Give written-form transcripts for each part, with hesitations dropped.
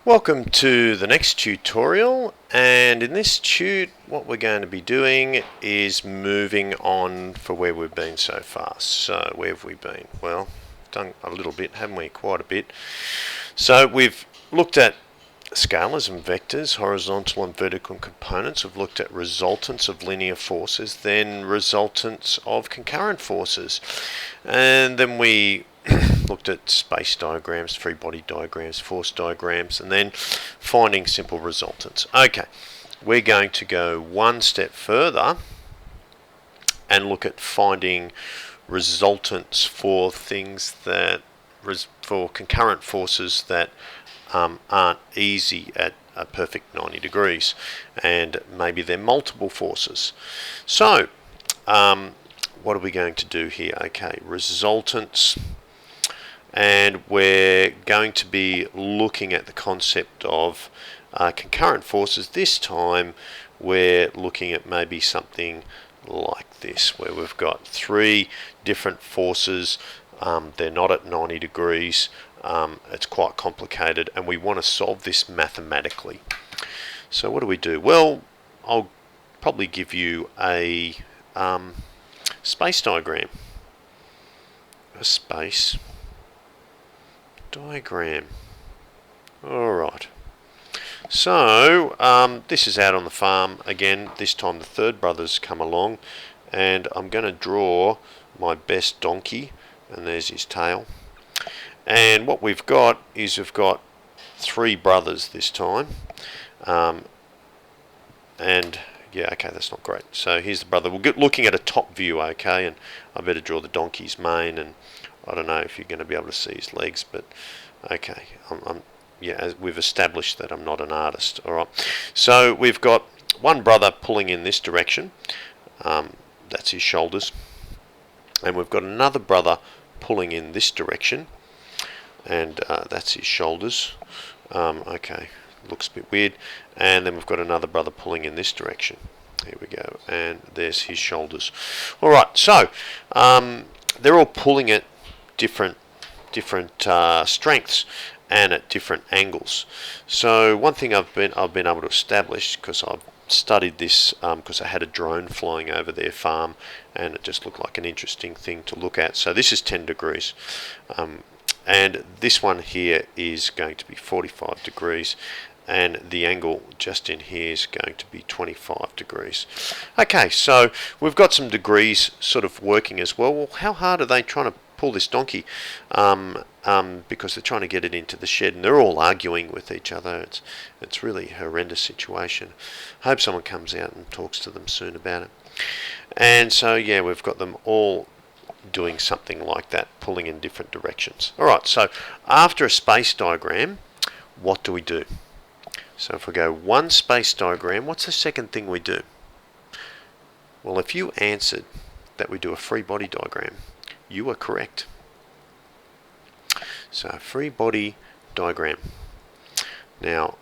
Welcome to the next tutorial, and in this what we're going to be doing is moving on for where we've been so far. So where have we been? Well, done a little bit, haven't we? Quite a bit. So we've looked at scalars and vectors, horizontal and vertical components. We've looked at resultants of linear forces, then resultants of concurrent forces, and then we looked at space diagrams, free body diagrams, force diagrams, and then finding simple resultants. Okay, we're going to go one step further and look at finding resultants for things that for concurrent forces that aren't easy at a perfect 90 degrees, and maybe they're multiple forces. So what are we going to do here? Okay, resultants, and we're going to be looking at the concept of concurrent forces. This time we're looking at maybe something like this, where we've got three different forces. They're not at 90 degrees. It's quite complicated, and we want to solve this mathematically. So what do we do? Well, I'll probably give you a space diagram. A space diagram. Alright. So this is out on the farm again. This time the third brother's come along, and I'm going to draw my best donkey, and there's his tail. And what we've got is we've got three brothers this time. And yeah, okay, that's not great. So here's the brother. We'll get looking at a top view, okay, and I better draw the donkey's mane, and I don't know if you're going to be able to see his legs, but okay, yeah, we've established that I'm not an artist. All right, so we've got one brother pulling in this direction. That's his shoulders, and we've got another brother pulling in this direction, and that's his shoulders. Okay, looks a bit weird. And then we've got another brother pulling in this direction. Here we go, and there's his shoulders. All right, so they're all pulling at different strengths and at different angles. So one thing I've been able to establish, because I've studied this because I had a drone flying over their farm, and it just looked like an interesting thing to look at. So this is 10 degrees. And this one here is going to be 45 degrees, and the angle just in here is going to be 25 degrees. Okay, so we've got some degrees sort of working as well. Well, how hard are they trying to pull this donkey? Because they're trying to get it into the shed, and they're all arguing with each other. It's really a horrendous situation. I hope someone comes out and talks to them soon about it. And so yeah, we've got them all doing something like that, pulling in different directions. Alright, so after a space diagram, what do we do? So if we go one space diagram, what's the second thing we do? Well, if you answered that we do a free body diagram, you are correct. So a free body diagram. Now,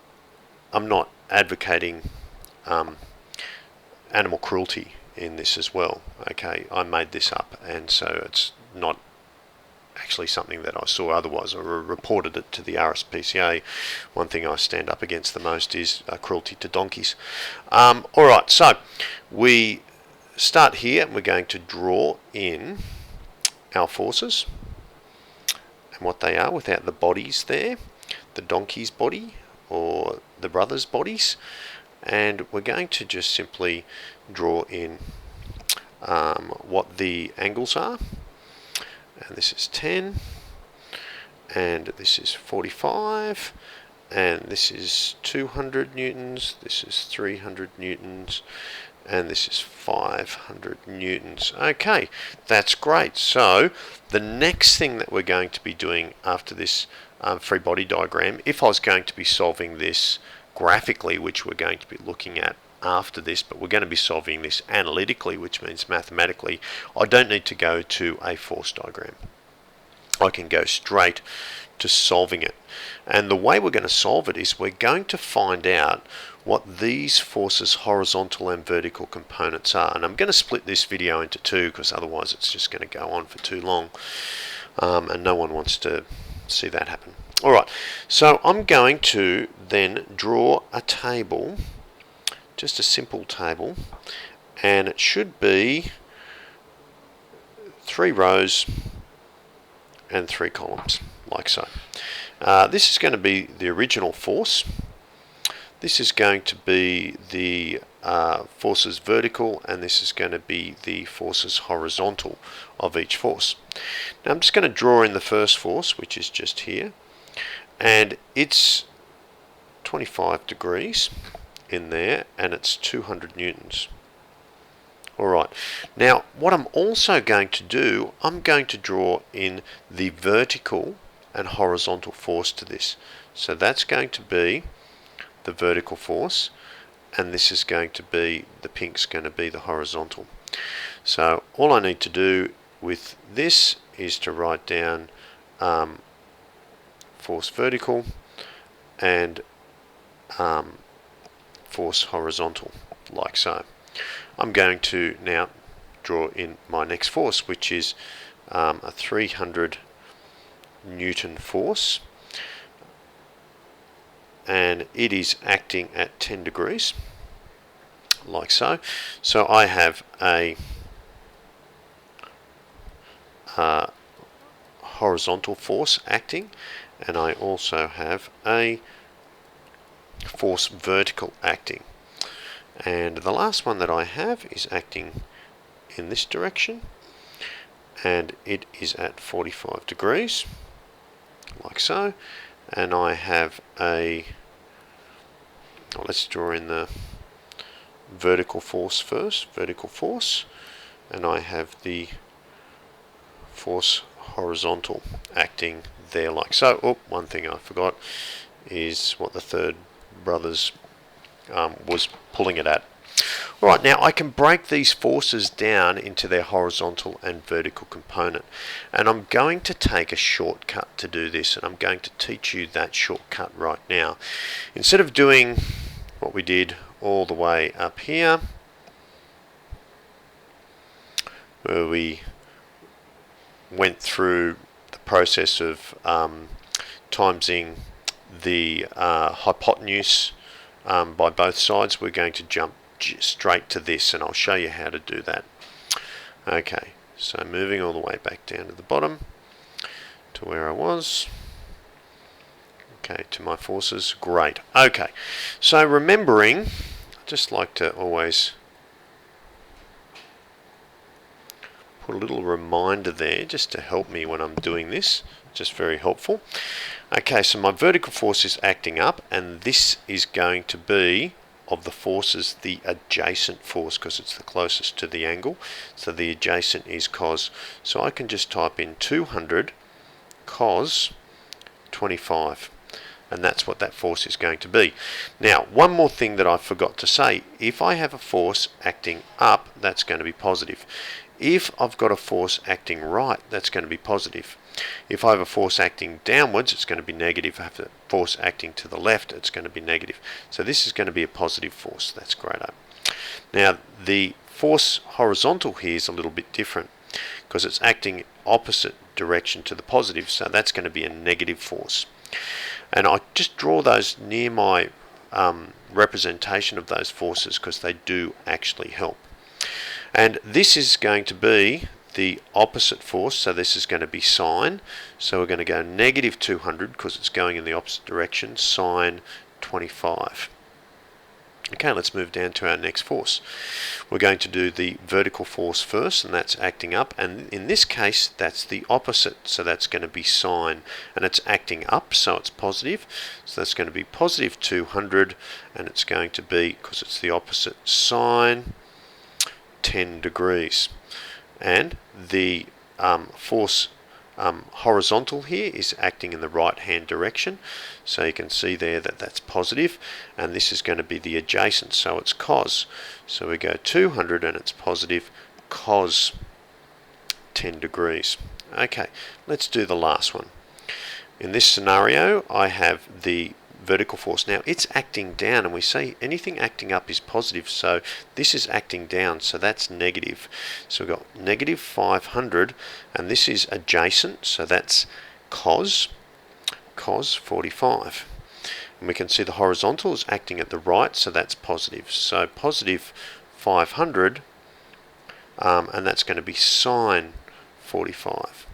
I'm not advocating animal cruelty in this as well. Okay, I made this up, and so it's not actually something that I saw. Otherwise I reported it to the RSPCA. One thing I stand up against the most is cruelty to donkeys. Alright, so we start here, and we're going to draw in our forces and what they are without the bodies there, the donkey's body or the brothers' bodies, and we're going to just simply draw in what the angles are. And this is 10, and this is 45, and this is 200 newtons, this is 300 newtons, and this is 500 newtons. Okay, that's great. So the next thing that we're going to be doing after this free body diagram, if I was going to be solving this graphically, which we're going to be looking at after this, but we're going to be solving this analytically, which means mathematically, I don't need to go to a force diagram. I can go straight to solving it. And the way we're going to solve it is we're going to find out what these forces, horizontal and vertical components are. And I'm going to split this video into two, because otherwise it's just going to go on for too long, and no one wants to see that happen. Alright, so I'm going to then draw a table, just a simple table, and it should be 3 rows and 3 columns, like so. This is going to be the original force. This is going to be the forces vertical, and this is going to be the forces horizontal of each force. Now I'm just going to draw in the first force, which is just here, and it's 25 degrees in there, and it's 200 newtons. Alright, now what I'm also going to do, I'm going to draw in the vertical and horizontal force to this. So that's going to be the vertical force, and this is going to be, the pink's going to be the horizontal. So all I need to do with this is to write down force vertical and force horizontal, like so. I'm going to now draw in my next force, which is a 300 Newton force, and it is acting at 10 degrees, like so. So I have a horizontal force acting, and I also have a force vertical acting. And the last one that I have is acting in this direction, and it is at 45 degrees, like so. And I have a, let's draw in the vertical force first, vertical force, and I have the force horizontal acting there, like so. Oh, one thing I forgot is what the third brother's was pulling it at. Alright, now I can break these forces down into their horizontal and vertical component, and I'm going to take a shortcut to do this, and I'm going to teach you that shortcut right now. Instead of doing what we did all the way up here, where we went through the process of timesing the hypotenuse by both sides, we're going to jump straight to this, and I'll show you how to do that. Okay, so moving all the way back down to the bottom to where I was. Okay, to my forces. Great. Okay, so remembering, I just like to always put a little reminder there just to help me when I'm doing this, just very helpful. Okay, so my vertical force is acting up, and this is going to be, of the forces, the adjacent force, because it's the closest to the angle. So the adjacent is cos. So I can just type in 200 cos 25, and that's what that force is going to be. Now, one more thing that I forgot to say: if I have a force acting up, that's going to be positive. If I've got a force acting right, that's going to be positive. If I have a force acting downwards, it's going to be negative. If I have a force acting to the left, it's going to be negative. So this is going to be a positive force. That's great. Now, the force horizontal here is a little bit different, because it's acting opposite direction to the positive, so that's going to be a negative force. And I just draw those near my representation of those forces, because they do actually help. And this is going to be the opposite force, so this is going to be sine. So we're going to go negative 200 because it's going in the opposite direction, sine 25. Okay, let's move down to our next force. We're going to do the vertical force first, and that's acting up, and in this case that's the opposite, so that's going to be sine, and it's acting up, so it's positive, so that's going to be positive 200, and it's going to be, because it's the opposite, sine 10 degrees. And the force horizontal here is acting in the right hand direction, so you can see there that that's positive, and this is going to be the adjacent, so it's cos. So we go 200 and it's positive cos 10 degrees. Okay, let's do the last one. In this scenario, I have the vertical force. Now it's acting down, and we say anything acting up is positive, so this is acting down, so that's negative. So we've got negative 500, and this is adjacent, so that's cos cos 45. And we can see the horizontal is acting at the right, so that's positive. So positive 500, and that's going to be sine 45.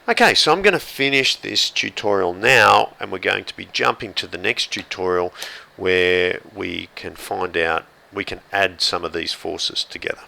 Okay, so I'm going to finish this tutorial now, and we're going to be jumping to the next tutorial where we can find out, we can add some of these forces together.